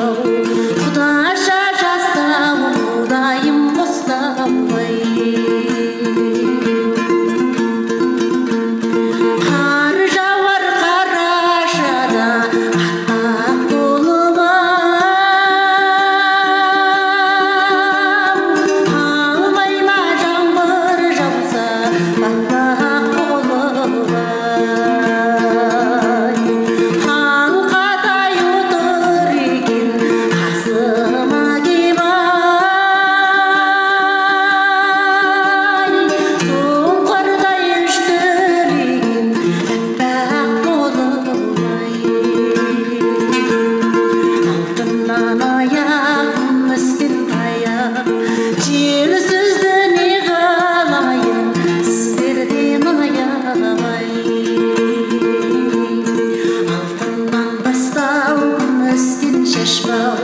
шашпау, құдаша жастау, құдайым қостабай. Қар жауар қарашада, қатпақ болып алмай ма жаңбыр жауса, батпақ болып қалқадай отыр екен қасыма кеп соңқырдай үштілеген аппақ болып алтыннан аяқ, күмістен таяқ, желсізді не қылайын сіздерден аямай. Алтыннан бастау, күмістен шашпау,